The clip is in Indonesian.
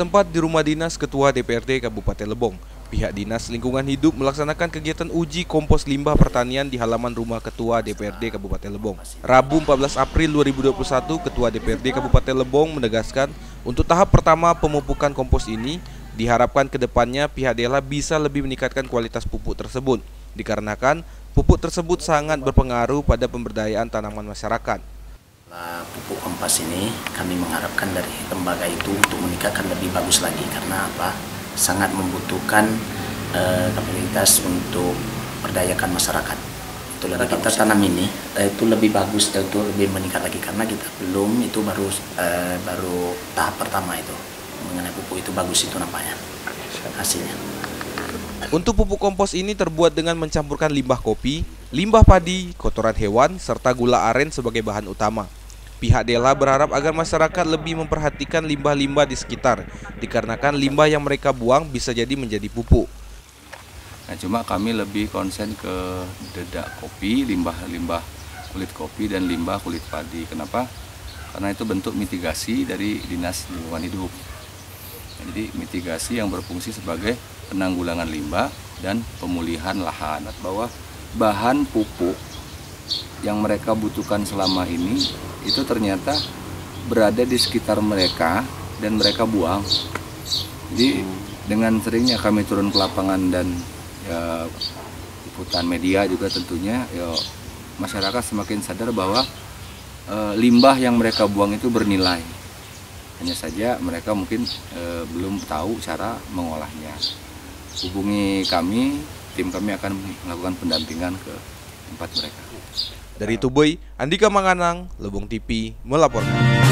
Bertempat di rumah dinas Ketua DPRD Kabupaten Lebong, pihak Dinas Lingkungan Hidup melaksanakan kegiatan uji kompos limbah pertanian di halaman rumah Ketua DPRD Kabupaten Lebong. Rabu 14 April 2021, Ketua DPRD Kabupaten Lebong menegaskan untuk tahap pertama pemupukan kompos ini diharapkan ke depannya pihak desa bisa lebih meningkatkan kualitas pupuk tersebut, dikarenakan pupuk tersebut sangat berpengaruh pada pemberdayaan tanaman masyarakat. Pupuk kompas ini kami mengharapkan dari lembaga itu untuk meningkatkan lebih bagus lagi, karena apa? Sangat membutuhkan kapasitas untuk perdayakan masyarakat. Itulah kita tanam ini itu lebih bagus, itu lebih meningkat lagi, karena kita belum, itu baru tahap pertama itu mengenai pupuk itu bagus itu nampaknya hasilnya. Untuk pupuk kompos ini terbuat dengan mencampurkan limbah kopi, limbah padi, kotoran hewan, serta gula aren sebagai bahan utama. Pihak desa berharap agar masyarakat lebih memperhatikan limbah-limbah di sekitar, dikarenakan limbah yang mereka buang bisa jadi menjadi pupuk. Nah, cuma kami lebih konsen ke dedak kopi, limbah kulit kopi dan limbah kulit padi. Kenapa? Karena itu bentuk mitigasi dari Dinas Lingkungan Hidup. Nah, jadi mitigasi yang berfungsi sebagai penanggulangan limbah dan pemulihan lahan. Bahwa bahan pupuk yang mereka butuhkan selama ini itu ternyata berada di sekitar mereka dan mereka buang. Jadi dengan seringnya kami turun ke lapangan dan ya, liputan media juga tentunya, ya, masyarakat semakin sadar bahwa limbah yang mereka buang itu bernilai. Hanya saja mereka mungkin belum tahu cara mengolahnya. Hubungi kami, tim kami akan melakukan pendampingan ke tempat mereka. Dari Tuboy, Andika Manganang, Lebong TV melaporkan.